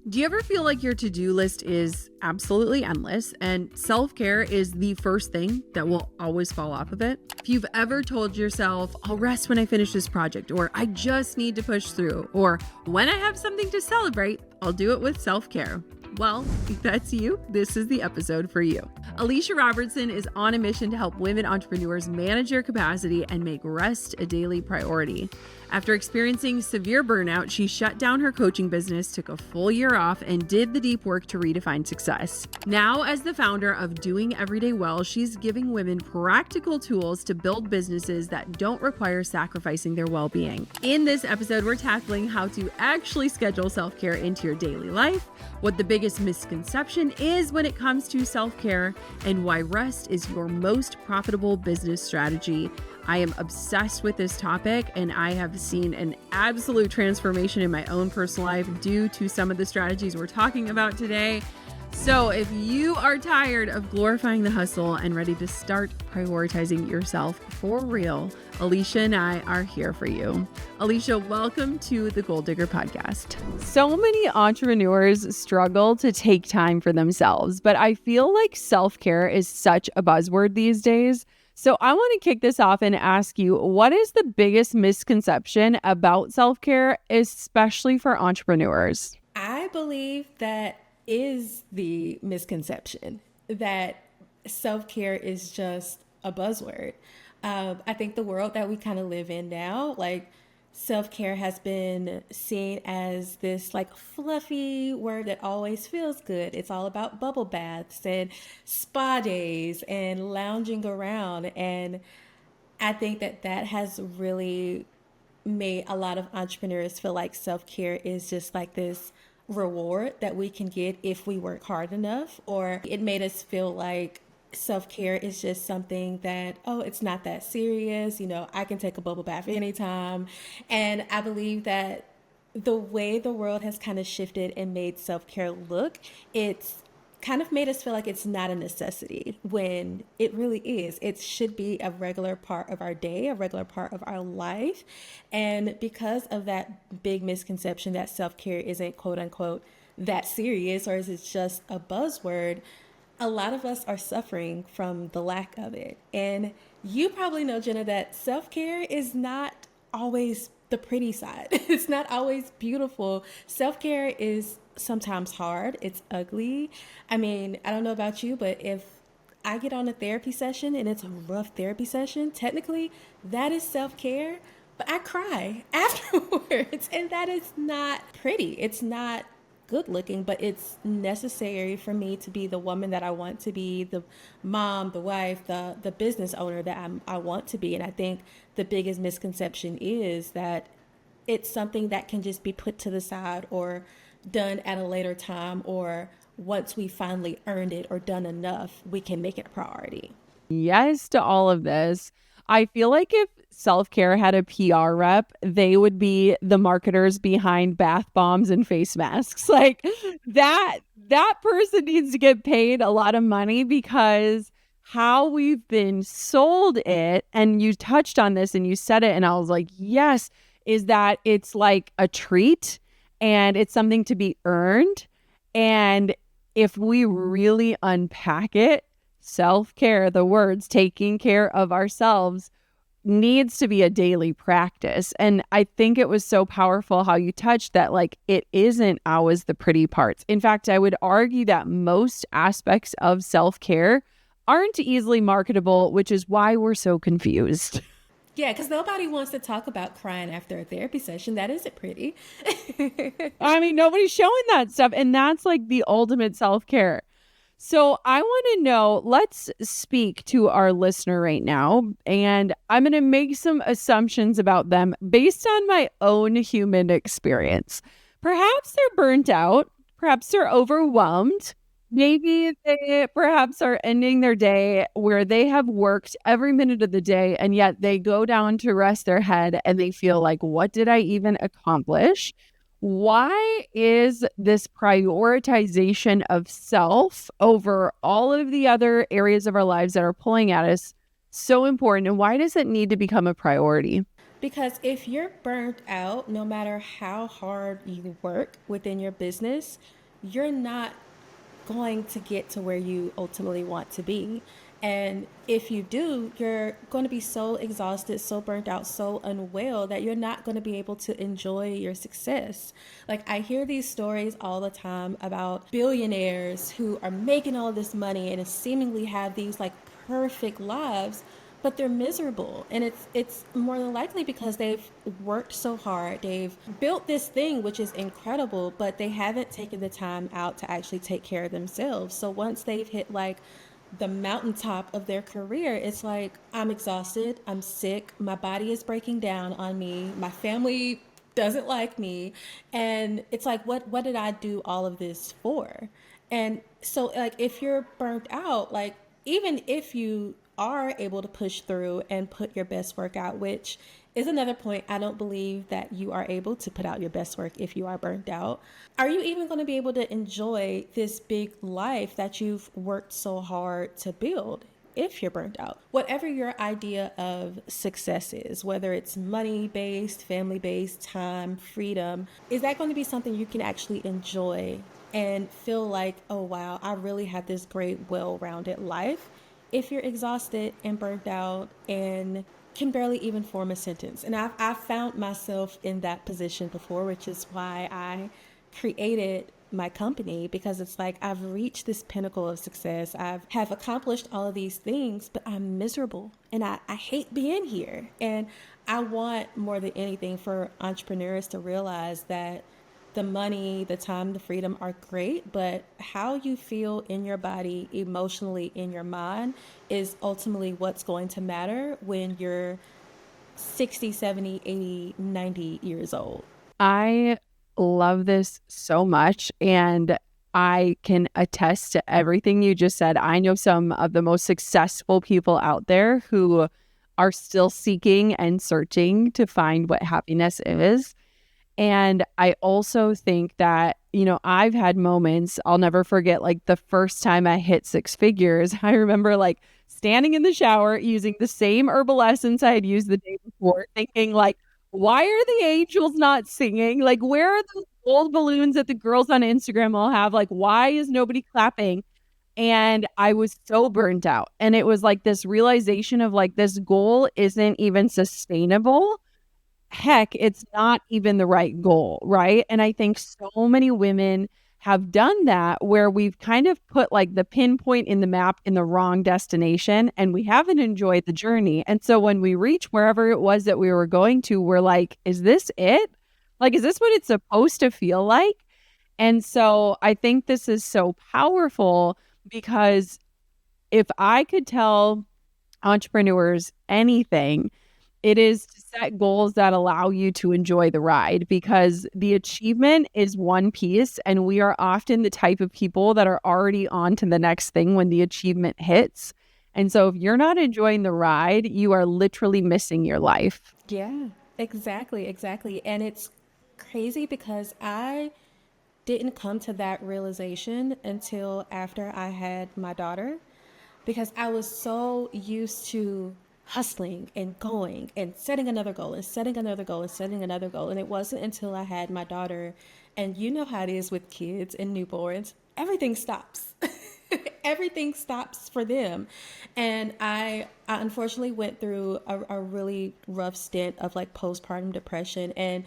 Do you ever feel like your to-do list is absolutely endless and self-care is the first thing that will always fall off of it? If you've ever told yourself, I'll rest when I finish this project, or I just need to push through, or when I have something to celebrate, I'll do it with self-care. Well, if that's you, this is the episode for you. Alisha Robertson is on a mission to help women entrepreneurs manage their capacity and make rest a daily priority. After experiencing severe burnout, she shut down her coaching business, took a full year off, and did the deep work to redefine success. Now, as the founder of Doing Everyday Well, she's giving women practical tools to build businesses that don't require sacrificing their well-being. In this episode, we're tackling how to actually schedule self-care into your daily life, what the biggest misconception is when it comes to self-care, and why rest is your most profitable business strategy. I am obsessed with this topic, and I have seen an absolute transformation in my own personal life due to some of the strategies we're talking about today. So if you are tired of glorifying the hustle and ready to start prioritizing yourself for real, Alisha and I are here for you. Alisha, welcome to the Goal Digger Podcast. So many entrepreneurs struggle to take time for themselves, but I feel like self-care is such a buzzword these days. So I want to kick this off and ask you, what is the biggest misconception about self-care, especially for entrepreneurs? I believe that is the misconception, that self-care is just a buzzword. I think the world that we kind of live in now, like self-care has been seen as this like fluffy word that always feels good. It's all about bubble baths and spa days and lounging around. And I think that that has really made a lot of entrepreneurs feel like self-care is just like this reward that we can get if we work hard enough, or it made us feel like self-care is just something that, oh, it's not that serious. You know, I can take a bubble bath anytime. And I believe that the way the world has kind of shifted and made self-care look, it's kind of made us feel like it's not a necessity when it really is. It should be a regular part of our day, a regular part of our life. And because of that big misconception that self-care isn't quote unquote that serious, or is it just a buzzword, a lot of us are suffering from the lack of it. And you probably know, Jenna, that self-care is not always the pretty side. It's not always beautiful. Self-care is sometimes hard. It's ugly. I mean, I don't know about you, but if I get on a therapy session and it's a rough therapy session, technically that is self-care, but I cry afterwards, and that is not pretty. It's not good looking, but it's necessary for me to be the woman that I want to be, the mom, the wife, the business owner that I want to be. And I think the biggest misconception is that it's something that can just be put to the side or done at a later time, or once we finally earned it or done enough, we can make it a priority. Yes to all of this. I feel like if self-care had a PR rep, they would be the marketers behind bath bombs and face masks. Like that person needs to get paid a lot of money, because how we've been sold it, and you touched on this and you said it, and I was like, yes, is that it's like a treat and it's something to be earned. And if we really unpack it, self-care, the words, taking care of ourselves, needs to be a daily practice. And I think it was so powerful how you touched that, like, it isn't always the pretty parts. In fact, I would argue that most aspects of self-care aren't easily marketable, which is why we're so confused. Yeah, because nobody wants to talk about crying after a therapy session. That isn't pretty. I mean, nobody's showing that stuff. And that's like the ultimate self-care. So I want to know, let's speak to our listener right now, and I'm going to make some assumptions about them based on my own human experience. Perhaps they're burnt out. Perhaps they're overwhelmed. Maybe they perhaps are ending their day where they have worked every minute of the day, and yet they go down to rest their head and they feel like, what did I even accomplish? Why is this prioritization of self over all of the other areas of our lives that are pulling at us so important? And why does it need to become a priority? Because if you're burnt out, no matter how hard you work within your business, you're not going to get to where you ultimately want to be. And if you do, you're going to be so exhausted, so burnt out, so unwell that you're not going to be able to enjoy your success. Like, I hear these stories all the time about billionaires who are making all this money and seemingly have these like perfect lives, but they're miserable, and it's more than likely because they've worked so hard, they've built this thing which is incredible, but they haven't taken the time out to actually take care of themselves. So once they've hit like the mountaintop of their career, it's like, I'm exhausted, I'm sick, my body is breaking down on me, my family doesn't like me, and it's like, what did I do all of this for? And so like, if you're burnt out, like, even if you are able to push through and put your best work out, which is another point. I don't believe that you are able to put out your best work if you are burnt out. Are you even going to be able to enjoy this big life that you've worked so hard to build if you're burnt out? Whatever your idea of success is, whether it's money based, family based, time, freedom, is that going to be something you can actually enjoy and feel like, oh wow, I really have this great, well rounded life? If you're exhausted and burnt out and can barely even form a sentence. And I've found myself in that position before, which is why I created my company, because it's like, I've reached this pinnacle of success. Have accomplished all of these things, but I'm miserable and I hate being here. And I want more than anything for entrepreneurs to realize that the money, the time, the freedom are great, but how you feel in your body, emotionally, in your mind is ultimately what's going to matter when you're 60, 70, 80, 90 years old. I love this so much. And I can attest to everything you just said. I know some of the most successful people out there who are still seeking and searching to find what happiness is. And I also think that, I've had moments, I'll never forget, like the first time I hit six figures. I remember like standing in the shower using the same herbal essence I had used the day before, thinking like, why are the angels not singing? Like, where are those gold balloons that the girls on Instagram all have? Like, why is nobody clapping? And I was so burnt out. And it was like this realization of like, this goal isn't even sustainable. Heck, it's not even the right goal, right? And I think so many women have done that where we've kind of put like the pinpoint in the map in the wrong destination and we haven't enjoyed the journey. And so when we reach wherever it was that we were going to, we're like, is this it? Like, is this what it's supposed to feel like? And so I think this is so powerful because if I could tell entrepreneurs anything, it is to set goals that allow you to enjoy the ride, because the achievement is one piece and we are often the type of people that are already on to the next thing when the achievement hits. And so if you're not enjoying the ride, you are literally missing your life. Yeah, exactly, exactly. And it's crazy because I didn't come to that realization until after I had my daughter, because I was so used to hustling and going and setting another goal and setting another goal and setting another goal. And it wasn't until I had my daughter, and you know how it is with kids and newborns, everything stops. Everything stops for them. And I unfortunately went through a really rough stint of like postpartum depression. And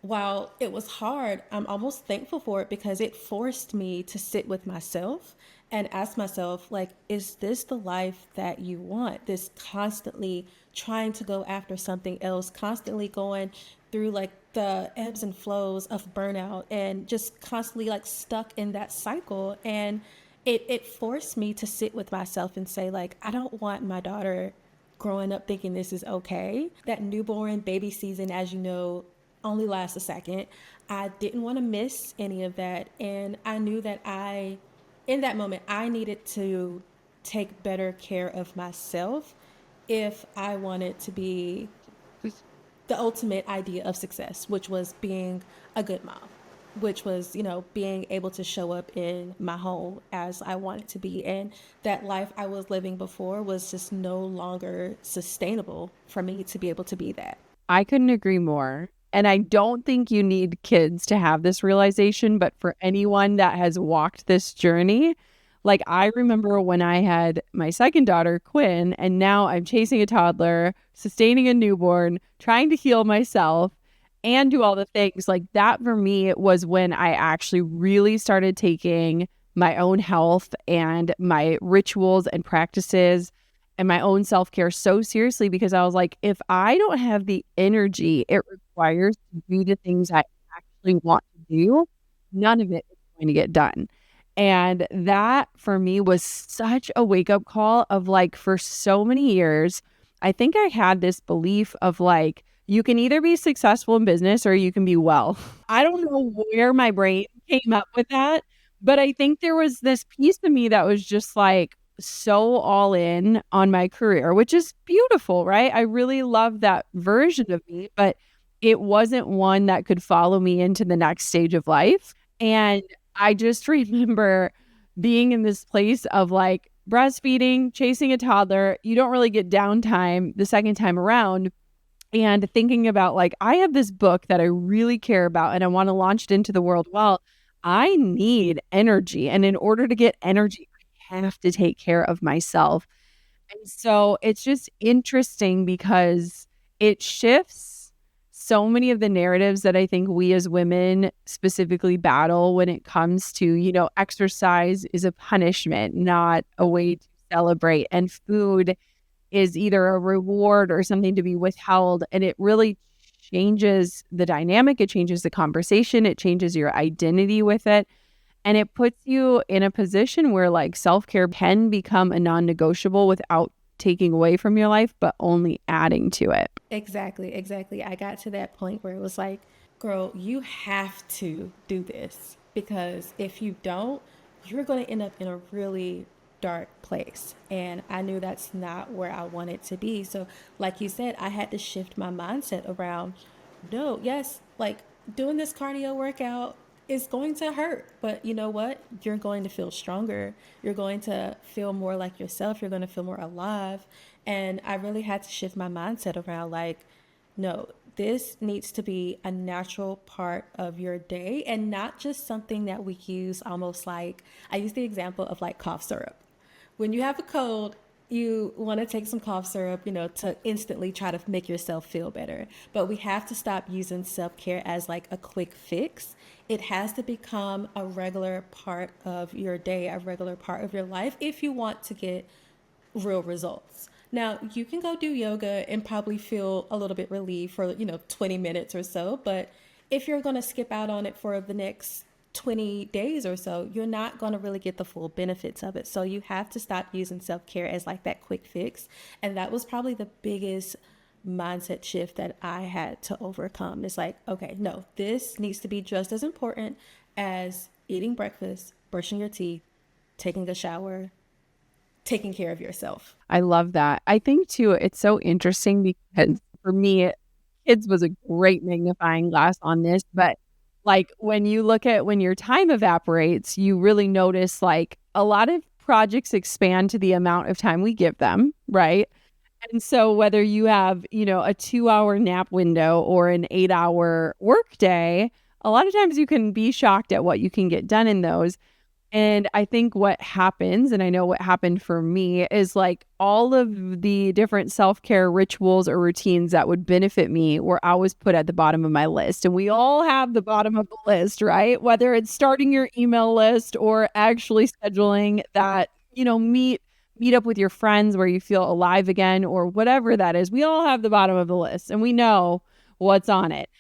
while it was hard, I'm almost thankful for it because it forced me to sit with myself and ask myself, like, is this the life that you want? This constantly trying to go after something else, constantly going through like the ebbs and flows of burnout and just constantly like stuck in that cycle. And it forced me to sit with myself and say, like, I don't want my daughter growing up thinking this is okay. That newborn baby season, as you know, only lasts a second. I didn't want to miss any of that. And I knew that in that moment, I needed to take better care of myself if I wanted to be the ultimate idea of success, which was being a good mom, which was, being able to show up in my home as I wanted to be. And that life I was living before was just no longer sustainable for me to be able to be that. I couldn't agree more. And I don't think you need kids to have this realization, but for anyone that has walked this journey, like I remember when I had my second daughter, Quinn, and now I'm chasing a toddler, sustaining a newborn, trying to heal myself and do all the things. Like that for me was when I actually really started taking my own health and my rituals and practices and my own self-care so seriously, because I was like, if I don't have the energy it requires to do the things I actually want to do, none of it is going to get done. And that for me was such a wake-up call of like, for so many years, I think I had this belief of like, you can either be successful in business or you can be well. I don't know where my brain came up with that, but I think there was this piece of me that was just like so all in on my career, which is beautiful, right? I really love that version of me, but it wasn't one that could follow me into the next stage of life. And I just remember being in this place of like breastfeeding, chasing a toddler. You don't really get downtime the second time around. And thinking about like, I have this book that I really care about and I want to launch it into the world. Well, I need energy. And in order to get energy, I have to take care of myself. And so it's just interesting because it shifts so many of the narratives that I think we as women specifically battle when it comes to, exercise is a punishment, not a way to celebrate. And food is either a reward or something to be withheld. And it really changes the dynamic. It changes the conversation. It changes your identity with it. And it puts you in a position where like self-care can become a non-negotiable without taking away from your life, but only adding to it. Exactly, exactly. I got to that point where it was like, girl, you have to do this because if you don't, you're going to end up in a really dark place. And I knew that's not where I wanted to be. So, like you said, I had to shift my mindset around no, yes, like doing this cardio workout is going to hurt, but you know what? You're going to feel stronger. You're going to feel more like yourself. You're going to feel more alive. And I really had to shift my mindset around like, no, this needs to be a natural part of your day and not just something that we use almost like, I use the example of like cough syrup. When you have a cold, you want to take some cough syrup, to instantly try to make yourself feel better. But we have to stop using self-care as like a quick fix. It has to become a regular part of your day, a regular part of your life if you want to get real results. Now, you can go do yoga and probably feel a little bit relieved for, 20 minutes or so. But if you're going to skip out on it for the next 20 days or so, you're not going to really get the full benefits of it. So you have to stop using self-care as like that quick fix. And that was probably the biggest mindset shift that I had to overcome. It's like, okay, no, this needs to be just as important as eating breakfast, brushing your teeth, taking a shower, taking care of yourself. I love that. I think too, it's so interesting because for me, kids was a great magnifying glass on this, but like when you look at when your time evaporates, you really notice like a lot of projects expand to the amount of time we give them, right? And so whether you have, a 2-hour nap window or an 8-hour work day, a lot of times you can be shocked at what you can get done in those. And I think what happens, and I know what happened for me, is like all of the different self-care rituals or routines that would benefit me were always put at the bottom of my list. And we all have the bottom of the list, right? Whether it's starting your email list or actually scheduling that, meet up with your friends where you feel alive again or whatever that is. We all have the bottom of the list and we know what's on it.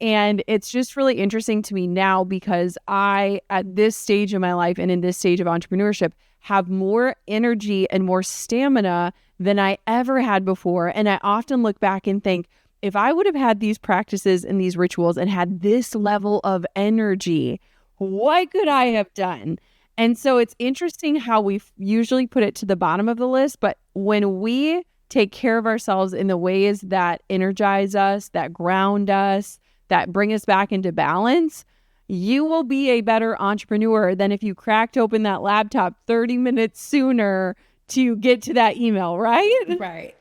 And it's just really interesting to me now because I, at this stage of my life and in this stage of entrepreneurship, have more energy and more stamina than I ever had before. And I often look back and think, if I would have had these practices and these rituals and had this level of energy, what could I have done? And so it's interesting how we usually put it to the bottom of the list. But when we take care of ourselves in the ways that energize us, that ground us, that bring us back into balance, you will be a better entrepreneur than if you cracked open that laptop 30 minutes sooner to get to that email, right? Right.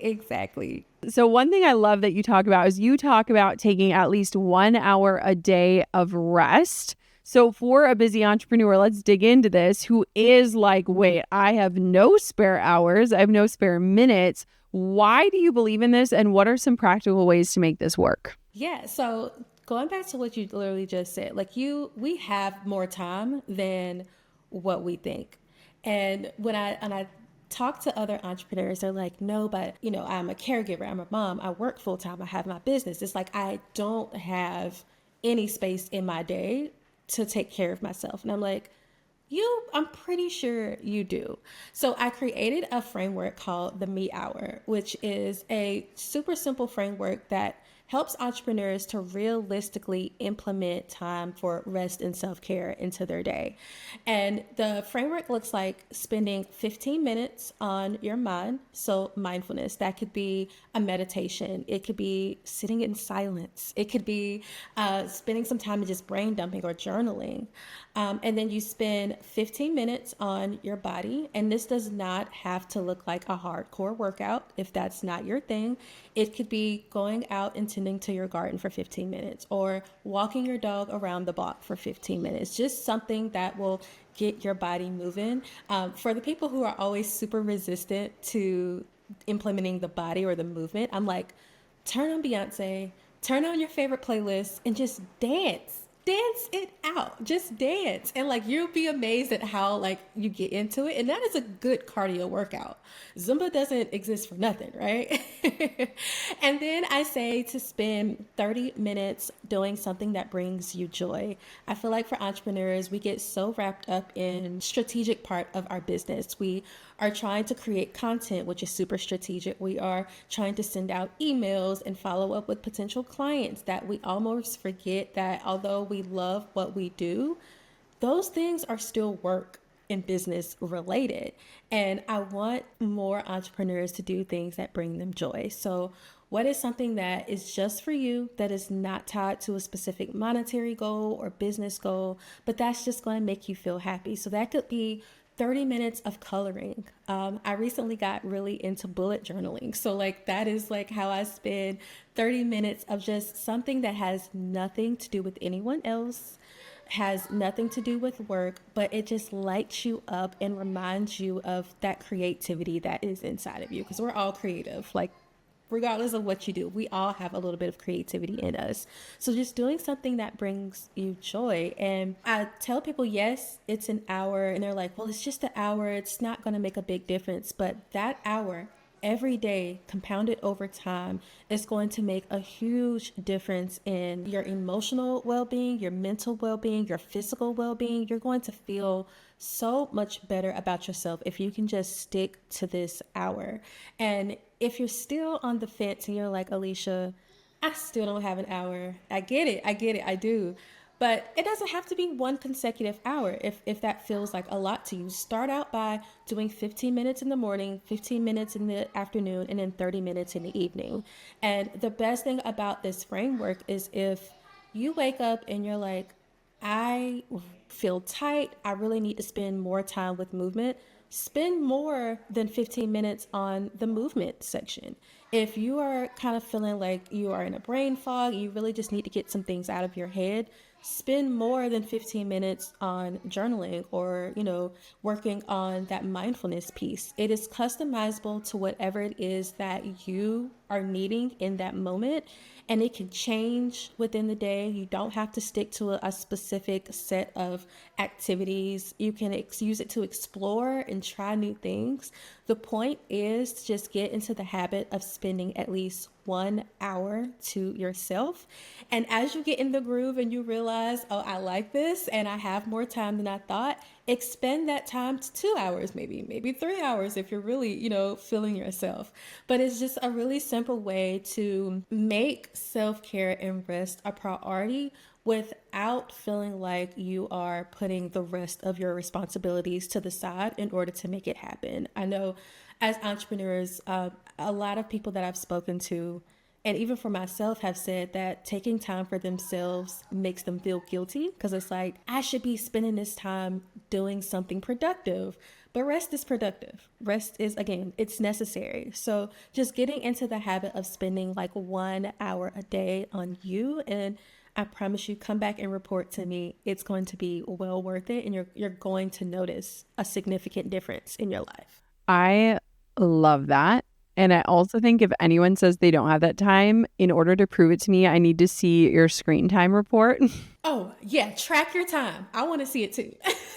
Exactly. So one thing I love that you talk about is you talk about taking at least 1 hour a day of rest. So for a busy entrepreneur, let's dig into this, who is like, wait, I have no spare hours. I have no spare minutes. Why do you believe in this? And what are some practical ways to make this work? Yeah. So going back to what you literally just said, like we have more time than what we think. And when I talk to other entrepreneurs, they're like, no, but I'm a caregiver, I'm a mom, I work full time, I have my business. It's like I don't have any space in my day to take care of myself. And I'm like, I'm pretty sure you do. So I created a framework called the Me Hour, which is a super simple framework that helps entrepreneurs to realistically implement time for rest and self-care into their day. And the framework looks like spending 15 minutes on your mind. So mindfulness, that could be a meditation. It could be sitting in silence. It could be spending some time just brain dumping or journaling. And then you spend 15 minutes on your body. And this does not have to look like a hardcore workout if that's not your thing. It could be going out and tending to your garden for 15 minutes or walking your dog around the block for 15 minutes. Just something that will get your body moving. For the people who are always super resistant to implementing the body or the movement, I'm like, turn on Beyonce, turn on your favorite playlist and just dance. Dance it out. Just dance. And like you'll be amazed at how like you get into it. And that is a good cardio workout. Zumba doesn't exist for nothing, right? And then I say to spend 30 minutes doing something that brings you joy. I feel like for entrepreneurs, we get so wrapped up in strategic part of our business. We are trying to create content, which is super strategic. We are trying to send out emails and follow up with potential clients that we almost forget that although we love what we do, those things are still work and business related. And I want more entrepreneurs to do things that bring them joy. So what is something that is just for you, that is not tied to a specific monetary goal or business goal, but that's just going to make you feel happy? So that could be 30 minutes of coloring. I recently got really into bullet journaling. So like that is like how I spend 30 minutes of just something that has nothing to do with anyone else, has nothing to do with work, but it just lights you up and reminds you of that creativity that is inside of you. Because we're all creative. Like regardless of what you do, we all have a little bit of creativity in us. So just doing something that brings you joy. And I tell people, yes, it's an hour. And they're like, well, it's just an hour. It's not going to make a big difference. But that hour every day compounded over time is going to make a huge difference in your emotional well-being, your mental well-being, your physical well-being. You're going to feel so much better about yourself if you can just stick to this hour. And if you're still on the fence and you're like, Alisha, I still don't have an hour. I get it, I do. But it doesn't have to be one consecutive hour. If that feels like a lot to you, start out by doing 15 minutes in the morning, 15 minutes in the afternoon, and then 30 minutes in the evening. And the best thing about this framework is if you wake up and you're like, I feel tight, I really need to spend more time with movement, spend more than 15 minutes on the movement section. If you are kind of feeling like you are in a brain fog, you really just need to get some things out of your head, spend more than 15 minutes on journaling or, working on that mindfulness piece. It is customizable to whatever it is that you are needing in that moment. And it can change within the day. You don't have to stick to a specific set of activities. You can use it to explore and try new things. The point is to just get into the habit of spending at least 1 hour to yourself. And as you get in the groove and you realize, oh, I like this and I have more time than I thought, expend that time to 2 hours, maybe 3 hours if you're really, feeling yourself. But it's just a really simple way to make self-care and rest a priority without feeling like you are putting the rest of your responsibilities to the side in order to make it happen. I know as entrepreneurs, a lot of people that I've spoken to, and even for myself, have said that taking time for themselves makes them feel guilty because it's like, I should be spending this time doing something productive. But rest is productive. Rest is, again, it's necessary. So just getting into the habit of spending like 1 hour a day on you, and I promise you, come back and report to me. It's going to be well worth it, and you're going to notice a significant difference in your life. I love that. And I also think if anyone says they don't have that time, in order to prove it to me, I need to see your screen time report. Oh, yeah, track your time. I want to see it too.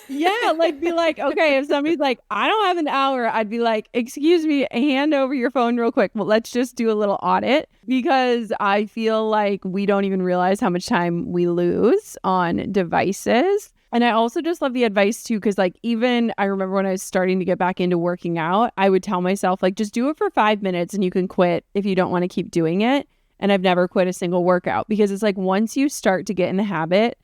Yeah, like be like, okay, if somebody's like, I don't have an hour, I'd be like, excuse me, hand over your phone real quick. Well, let's just do a little audit because I feel like we don't even realize how much time we lose on devices. And I also just love the advice too, because like even I remember when I was starting to get back into working out, I would tell myself like, just do it for 5 minutes and you can quit if you don't want to keep doing it. And I've never quit a single workout because it's like once you start to get in the habit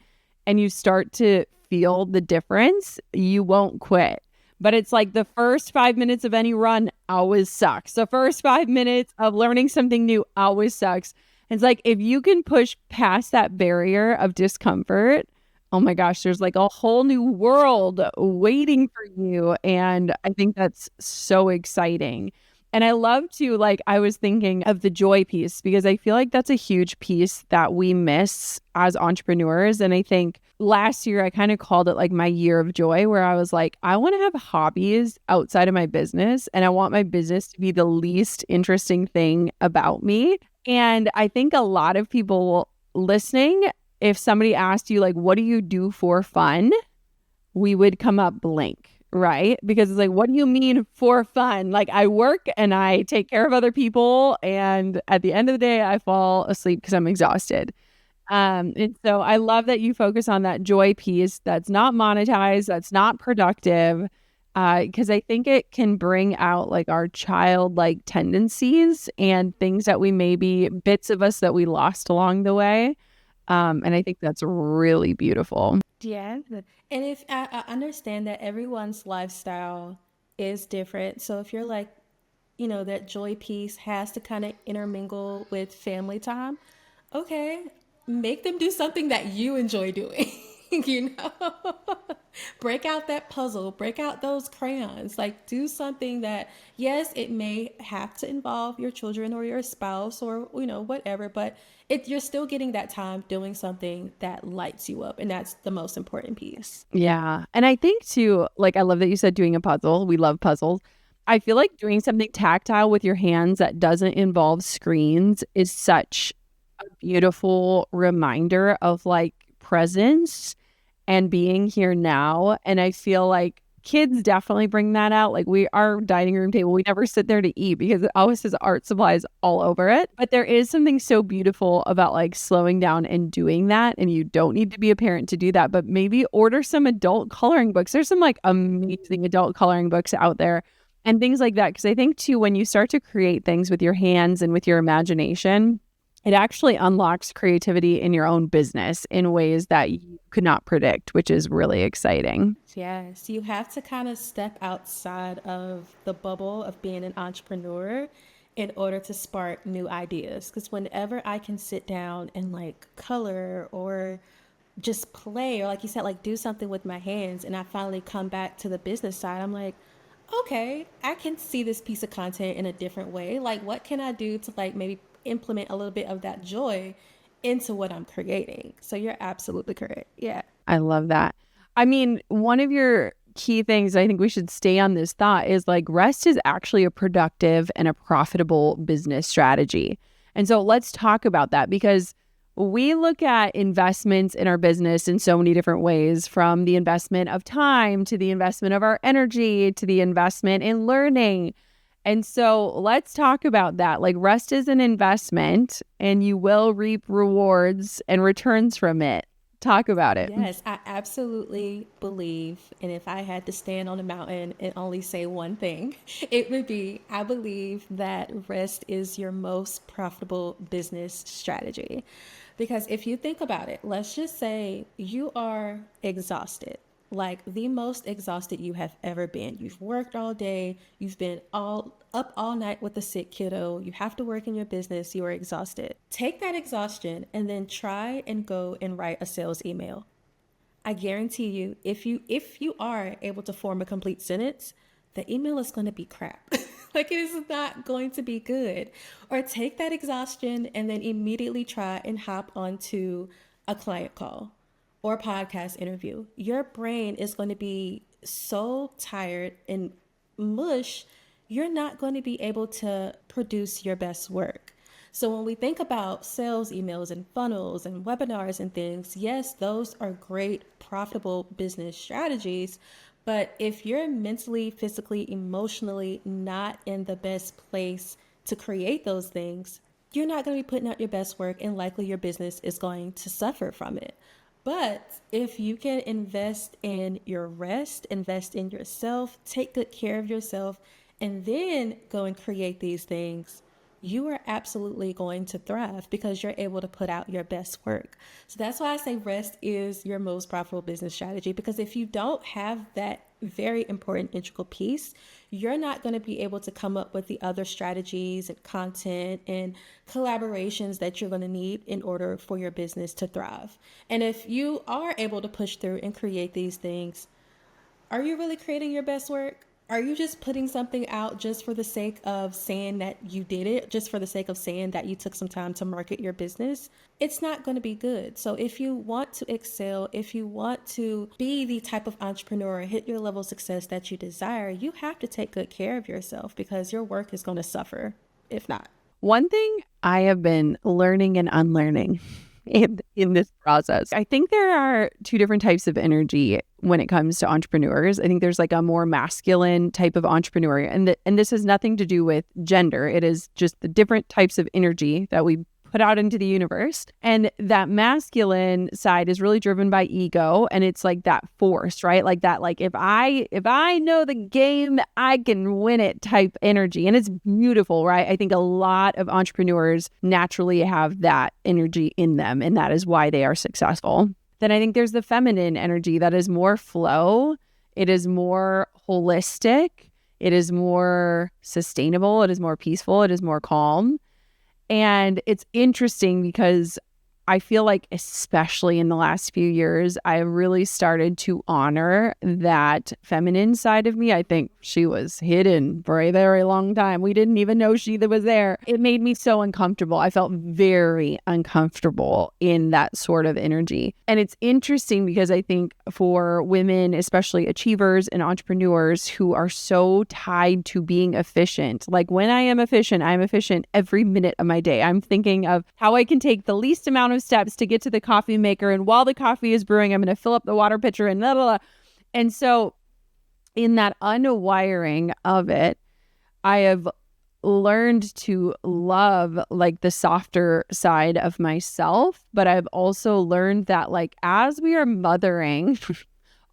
and you start to feel the difference, you won't quit. But it's like the first 5 minutes of any run always sucks. The first 5 minutes of learning something new always sucks. And it's like if you can push past that barrier of discomfort, oh my gosh, there's like a whole new world waiting for you. And I think that's so exciting. And I love to, like, I was thinking of the joy piece because I feel like that's a huge piece that we miss as entrepreneurs. And I think last year I kind of called it like my year of joy, where I was like, I want to have hobbies outside of my business and I want my business to be the least interesting thing about me. And I think a lot of people listening, if somebody asked you, like, what do you do for fun? We would come up blank. Right? Because it's like, what do you mean for fun? Like I work and I take care of other people. And at the end of the day, I fall asleep because I'm exhausted. And so I love that you focus on that joy piece that's not monetized, that's not productive, because I think it can bring out like our childlike tendencies and things that we maybe bits of us that we lost along the way. And I think that's really beautiful. Yeah. And if I understand that everyone's lifestyle is different. So if you're like, that joy piece has to kind of intermingle with family time, okay, make them do something that you enjoy doing. you know Break out that puzzle, break out those crayons, like do something that, yes, it may have to involve your children or your spouse or whatever, but you're still getting that time doing something that lights you up, and that's the most important piece. Yeah. And I think too, like I love that you said doing a puzzle. We love puzzles. I feel like doing something tactile with your hands that doesn't involve screens is such a beautiful reminder of like presence and being here now. And I feel like kids definitely bring that out. Like our dining room table, we never sit there to eat because it always has art supplies all over it. But there is something so beautiful about like slowing down and doing that. And you don't need to be a parent to do that, but maybe order some adult coloring books. There's some like amazing adult coloring books out there and things like that. Because I think too, when you start to create things with your hands and with your imagination, it actually unlocks creativity in your own business in ways that you could not predict, which is really exciting. Yes, you have to kind of step outside of the bubble of being an entrepreneur in order to spark new ideas. Because whenever I can sit down and like color or just play, or like you said, like do something with my hands, and I finally come back to the business side, I'm like, okay, I can see this piece of content in a different way. Like, what can I do to like maybe implement a little bit of that joy into what I'm creating? So you're absolutely correct. Yeah. I love that. I mean, one of your key things I think we should stay on this thought is like rest is actually a productive and a profitable business strategy. And so let's talk about that, because we look at investments in our business in so many different ways, from the investment of time to the investment of our energy to the investment in learning. And so let's talk about that. Like rest is an investment and you will reap rewards and returns from it. Talk about it. Yes, I absolutely believe, and if I had to stand on a mountain and only say one thing, it would be, I believe that rest is your most profitable business strategy. Because if you think about it, let's just say you are exhausted, like the most exhausted you have ever been. You've worked all day, you've been up all night with a sick kiddo, you have to work in your business, you are exhausted. Take that exhaustion and then try and go and write a sales email. I guarantee you, if you are able to form a complete sentence, the email is going to be crap. Like it is not going to be good. Or take that exhaustion and then immediately try and hop onto a client call or a podcast interview. Your brain is going to be so tired and mush, you're not going to be able to produce your best work. So when we think about sales emails and funnels and webinars and things, yes, those are great, profitable business strategies. But if you're mentally, physically, emotionally not in the best place to create those things, you're not going to be putting out your best work, and likely your business is going to suffer from it. But if you can invest in your rest, invest in yourself, take good care of yourself, and then go and create these things, you are absolutely going to thrive because you're able to put out your best work. So that's why I say rest is your most profitable business strategy, because if you don't have that very important integral piece, you're not going to be able to come up with the other strategies and content and collaborations that you're going to need in order for your business to thrive. And if you are able to push through and create these things, are you really creating your best work? Are you just putting something out just for the sake of saying that you did it, just for the sake of saying that you took some time to market your business? It's not going to be good. So if you want to excel, if you want to be the type of entrepreneur, hit your level of success that you desire, you have to take good care of yourself because your work is going to suffer if not. One thing I have been learning and unlearning in this process, I think there are two different types of energy when it comes to entrepreneurs. I think there's like a more masculine type of entrepreneur, and this has nothing to do with gender. It is just the different types of energy that we put out into the universe. And that masculine side is really driven by ego, and it's like that force, right? Like that, like if I know the game, I can win it type energy. And it's beautiful, right? I think a lot of entrepreneurs naturally have that energy in them, and that is why they are successful. Then I think there's the feminine energy that is more flow. It is more holistic. It is more sustainable. It is more peaceful. It is more calm. And it's interesting because I feel like, especially in the last few years, I really started to honor that feminine side of me. I think she was hidden for a very long time. We didn't even know she was there. It made me so uncomfortable. I felt very uncomfortable in that sort of energy. And it's interesting because I think for women, especially achievers and entrepreneurs who are so tied to being efficient, like when I am efficient, I'm efficient every minute of my day. I'm thinking of how I can take the least amount of steps to get to the coffee maker, and while the coffee is brewing, I'm going to fill up the water pitcher and blah, blah, blah. And so in that unwiring of it, I have learned to love like the softer side of myself, but I've also learned that like as we are mothering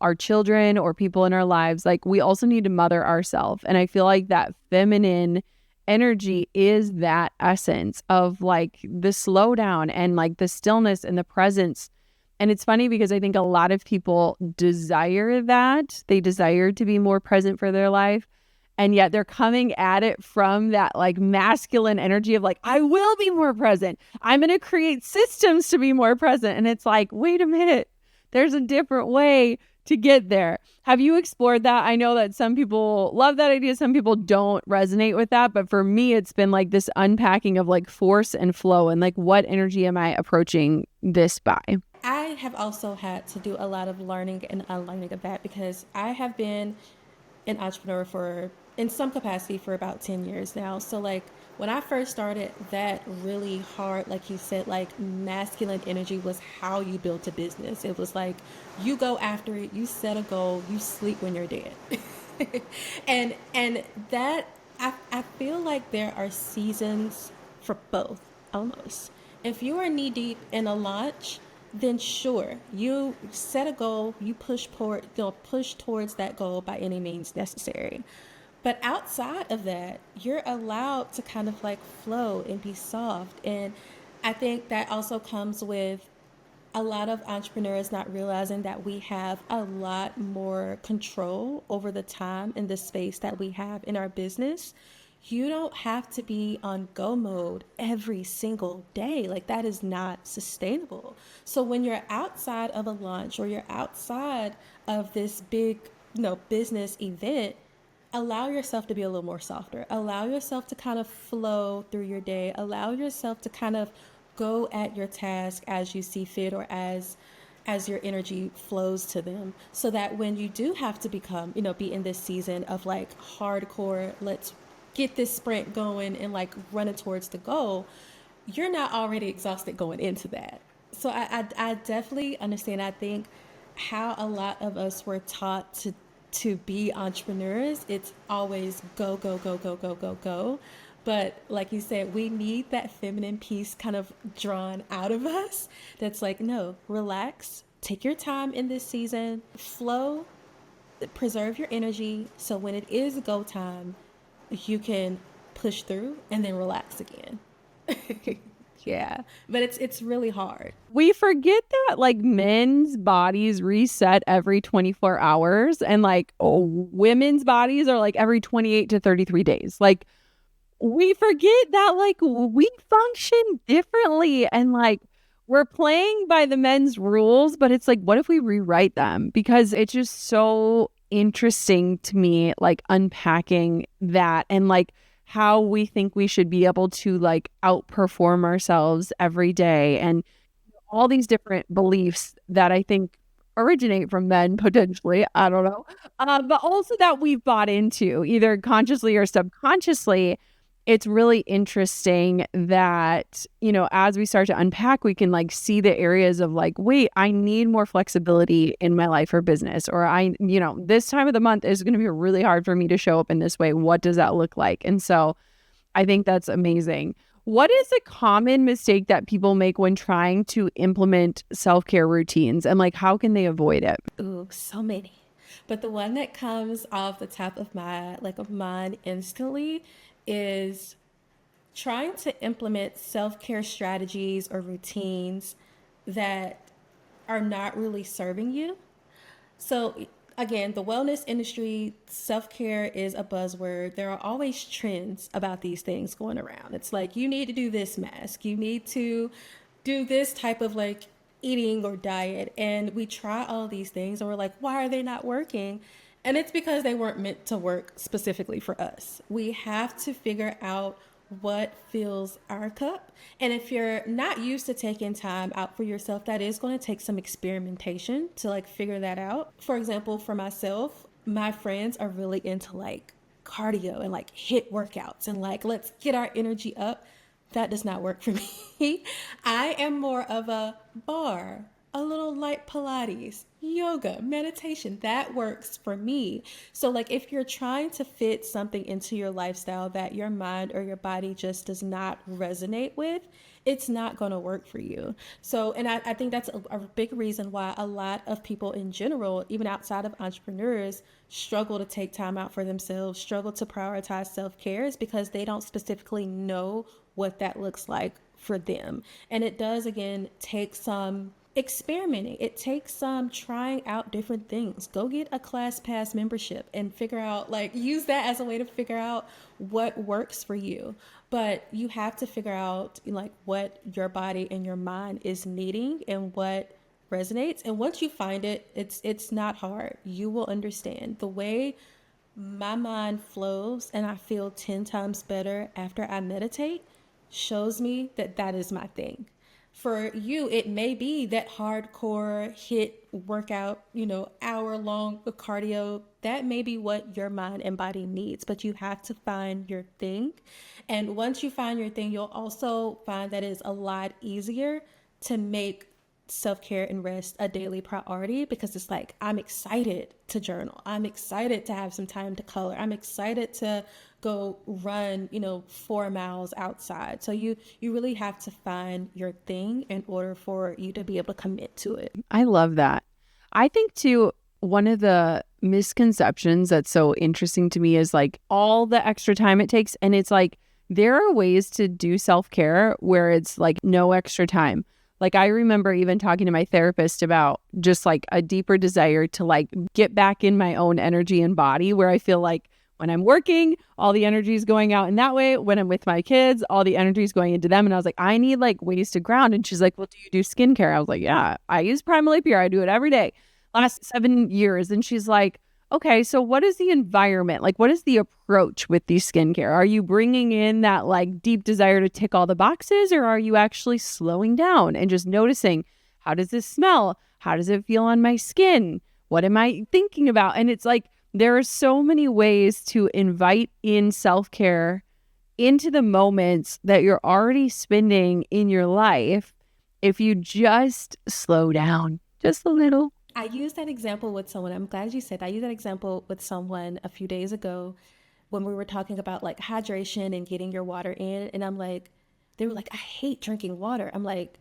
our children or people in our lives, like we also need to mother ourselves. And I feel like that feminine energy is that essence of like the slowdown and like the stillness and the presence. And it's funny because I think a lot of people desire that. They desire to be more present for their life. And yet they're coming at it from that like masculine energy of like, I will be more present. I'm going to create systems to be more present. And it's like, wait a minute, there's a different way to get there. Have you explored that? I know that some people love that idea. Some people don't resonate with that. But for me, it's been like this unpacking of like force and flow and like what energy am I approaching this by? I have also had to do a lot of learning and unlearning of that because I have been an entrepreneur in some capacity for about 10 years now. So like when I first started, that really hard, like you said, like masculine energy was how you built a business. It was like you go after it, you set a goal, you sleep when you're dead. and that I feel like there are seasons for both almost. If you are knee deep in a launch, then sure, you set a goal, you push towards that goal by any means necessary. But outside of that, you're allowed to kind of like flow and be soft. And I think that also comes with a lot of entrepreneurs not realizing that we have a lot more control over the time and the space that we have in our business. You don't have to be on go mode every single day. Like, that is not sustainable. So when you're outside of a lunch or you're outside of this big, business event, allow yourself to be a little more softer. Allow yourself to kind of flow through your day. Allow yourself to kind of go at your task as you see fit, or as your energy flows to them, so that when you do have to be in this season of like hardcore, let's get this sprint going and like running towards the goal, you're not already exhausted going into that. So I definitely understand. I think how a lot of us were taught to be entrepreneurs, it's always go, go, go, go, go, go, go. But like you said, we need that feminine piece kind of drawn out of us. That's like, no, relax, take your time in this season, flow, preserve your energy. So when it is go time, you can push through and then relax again. Yeah, but it's really hard. We forget that like men's bodies reset every 24 hours and like women's bodies are like every 28 to 33 days. Like we forget that like we function differently and like we're playing by the men's rules, but it's like, what if we rewrite them? Because it's just so interesting to me, like unpacking that and like how we think we should be able to like outperform ourselves every day and all these different beliefs that I think originate from men potentially. I don't know. But also that we've bought into either consciously or subconsciously. It's really interesting that, as we start to unpack, we can like see the areas of like, wait, I need more flexibility in my life or business, or this time of the month is going to be really hard for me to show up in this way. What does that look like? And so I think that's amazing. What is a common mistake that people make when trying to implement self-care routines, and like, how can they avoid it? Ooh, so many. But the one that comes off the top of my of mind instantly is trying to implement self-care strategies or routines that are not really serving you. So again, the wellness industry, self-care is a buzzword. There are always trends about these things going around. It's like, you need to do this mask, you need to do this type of like eating or diet. And we try all these things and we're like, why are they not working? And it's because they weren't meant to work specifically for us. We have to figure out what fills our cup. And if you're not used to taking time out for yourself, that is going to take some experimentation to like figure that out. For example, for myself, my friends are really into like cardio and like HIIT workouts and like, let's get our energy up. That does not work for me. I am more of a bar, a little light Pilates, yoga, meditation. That works for me. So like if you're trying to fit something into your lifestyle that your mind or your body just does not resonate with, it's not going to work for you. So, and I think that's a big reason why a lot of people in general, even outside of entrepreneurs, struggle to take time out for themselves, struggle to prioritize self-care, is because they don't specifically know what that looks like for them. And it does, again, take some experimenting. It takes some trying out different things. Go get a ClassPass membership and figure out, like, use that as a way to figure out what works for you. But you have to figure out like what your body and your mind is needing and what resonates. And once you find it, it's not hard. You will understand. The way my mind flows and I feel 10 times better after I meditate shows me that that is my thing. For you, it may be that hardcore HIIT workout, hour-long cardio. That may be what your mind and body needs, but you have to find your thing. And once you find your thing, you'll also find that it's a lot easier to make self-care and rest a daily priority, because it's like, I'm excited to journal. I'm excited to have some time to color. I'm excited to go run, 4 miles outside. So you really have to find your thing in order for you to be able to commit to it. I love that. I think too, one of the misconceptions that's so interesting to me is like all the extra time it takes. And it's like, there are ways to do self-care where it's like no extra time. Like I remember even talking to my therapist about just like a deeper desire to like get back in my own energy and body, where I feel like When I'm working, all the energy is going out in that way. When I'm with my kids, all the energy is going into them. And I was like, I need like ways to ground. And she's like, well, do you do skincare? I was like, yeah, I use Primal Pure. I do it every day. Last 7 years. And she's like, okay, so what is the environment? Like, what is the approach with these skincare? Are you bringing in that like deep desire to tick all the boxes, or are you actually slowing down and just noticing, how does this smell? How does it feel on my skin? What am I thinking about? And it's like, there are so many ways to invite in self-care into the moments that you're already spending in your life if you just slow down just a little. I used that example with someone. I'm glad you said I used that example with someone a few days ago when we were talking about like hydration and getting your water in. And I'm like, they were like, I hate drinking water. I'm like,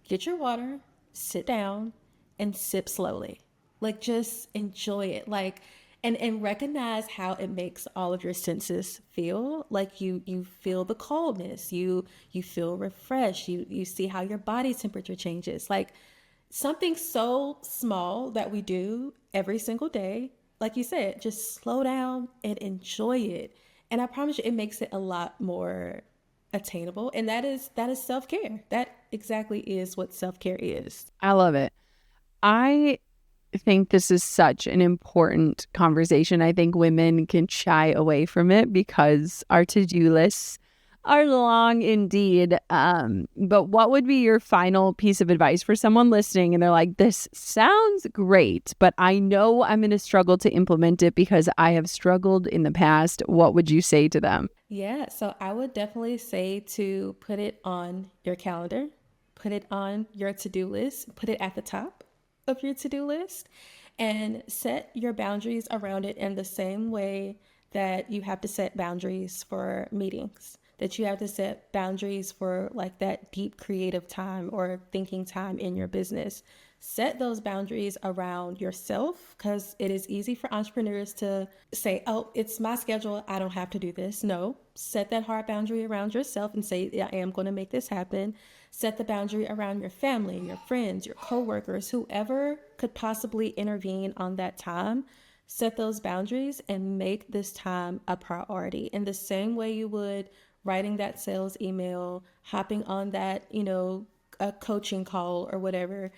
get your water, sit down, and sip slowly. Like, just enjoy it. Like, and recognize how it makes all of your senses feel. Like you feel the coldness, you feel refreshed, you see how your body temperature changes. Like, something so small that we do every single day, like you said, just slow down and enjoy it. And I promise you, it makes it a lot more attainable. And that is self-care. That exactly is what self-care is. I love it. I think this is such an important conversation. I think women can shy away from it because our to-do lists are long indeed. But what would be your final piece of advice for someone listening and they're like, this sounds great, but I know I'm going to struggle to implement it because I have struggled in the past. What would you say to them? Yeah, so I would definitely say to put it on your calendar, put it on your to-do list, put it at the top of your to-do list, and set your boundaries around it in the same way that you have to set boundaries for meetings, that you have to set boundaries for like that deep creative time or thinking time in your business. Set those boundaries around yourself, because it is easy for entrepreneurs to say, oh, it's my schedule, I don't have to do this. No, set that hard boundary around yourself and say, yeah, I am going to make this happen. Set the boundary around your family, your friends, your coworkers, whoever could possibly intervene on that time. Set those boundaries and make this time a priority in the same way you would writing that sales email, hopping on that, a coaching call or whatever.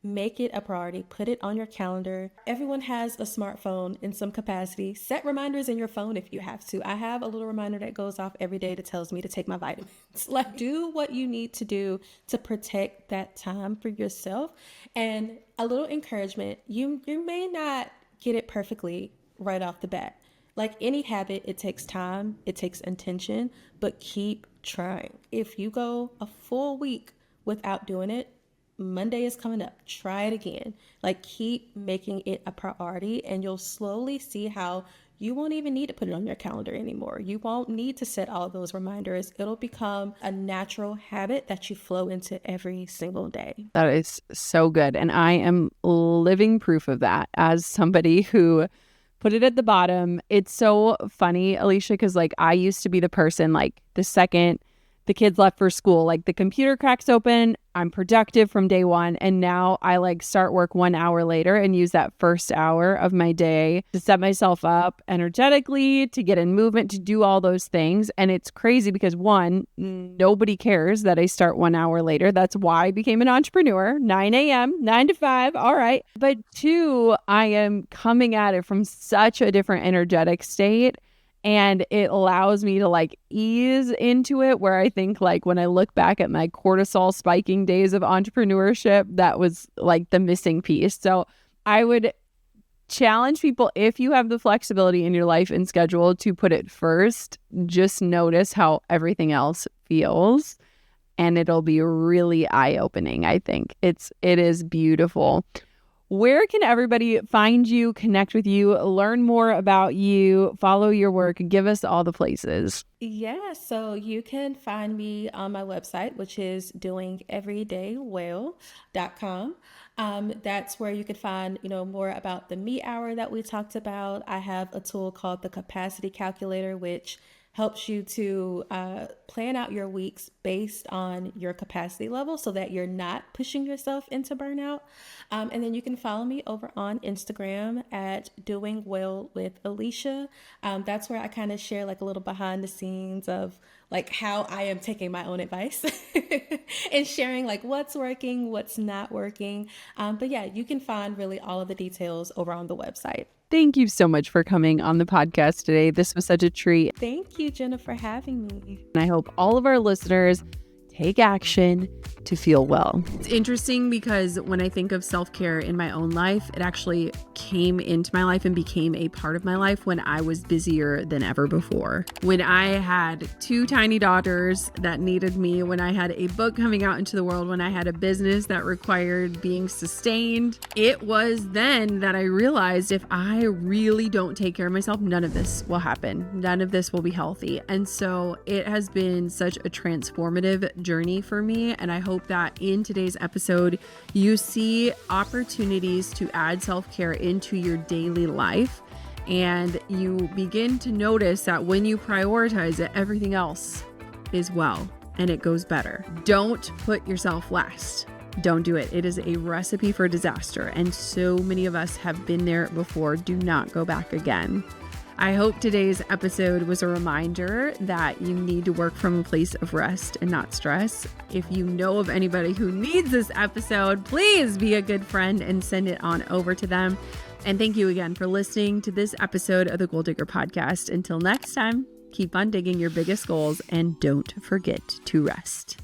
Make it a priority. Put it on your calendar. Everyone has a smartphone in some capacity. Set reminders in your phone if you have to. I have a little reminder that goes off every day that tells me to take my vitamins. Like, do what you need to do to protect that time for yourself. And a little encouragement, you may not get it perfectly right off the bat. Like any habit, it takes time, it takes intention, but keep trying. If you go a full week without doing it, Monday is coming up. Try it again. Like, keep making it a priority, and you'll slowly see how you won't even need to put it on your calendar anymore. You won't need to set all those reminders. It'll become a natural habit that you flow into every single day. That is so good. And I am living proof of that as somebody who put it at the bottom. It's so funny, Alisha, because like I used to be the person, like the second the kids left for school, like the computer cracks open, I'm productive from day one. And now I like start work 1 hour later and use that first hour of my day to set myself up energetically, to get in movement, to do all those things. And it's crazy because one, nobody cares that I start 1 hour later. That's why I became an entrepreneur, 9 a.m., 9 to 5. All right. But two, I am coming at it from such a different energetic state. And it allows me to like ease into it, where I think like when I look back at my cortisol spiking days of entrepreneurship, that was like the missing piece. So I would challenge people, if you have the flexibility in your life and schedule, to put it first. Just notice how everything else feels, and it'll be really eye-opening. I think it is beautiful. Where can everybody find you, connect with you, learn more about you, follow your work? Give us all the places. Yeah, so you can find me on my website, which is doingeverydaywell.com. That's where you can find, more about the me hour that we talked about. I have a tool called the capacity calculator, which helps you to plan out your weeks based on your capacity level so that you're not pushing yourself into burnout. And then you can follow me over on Instagram at Doing Well with Alisha. That's where I kind of share like a little behind the scenes of like how I am taking my own advice and sharing like what's working, what's not working. But yeah, you can find really all of the details over on the website. Thank you so much for coming on the podcast today. This was such a treat. Thank you, Jenna, for having me. And I hope all of our listeners take action to feel well. It's interesting because when I think of self-care in my own life, it actually came into my life and became a part of my life when I was busier than ever before. When I had 2 tiny daughters that needed me, when I had a book coming out into the world, when I had a business that required being sustained, it was then that I realized if I really don't take care of myself, none of this will happen. None of this will be healthy. And so it has been such a transformative journey for me. And I hope that in today's episode, you see opportunities to add self-care into your daily life. And you begin to notice that when you prioritize it, everything else is well and it goes better. Don't put yourself last. Don't do it. It is a recipe for disaster. And so many of us have been there before. Do not go back again. I hope today's episode was a reminder that you need to work from a place of rest and not stress. If you know of anybody who needs this episode, please be a good friend and send it on over to them. And thank you again for listening to this episode of the Goal Digger Podcast. Until next time, keep on digging your biggest goals and don't forget to rest.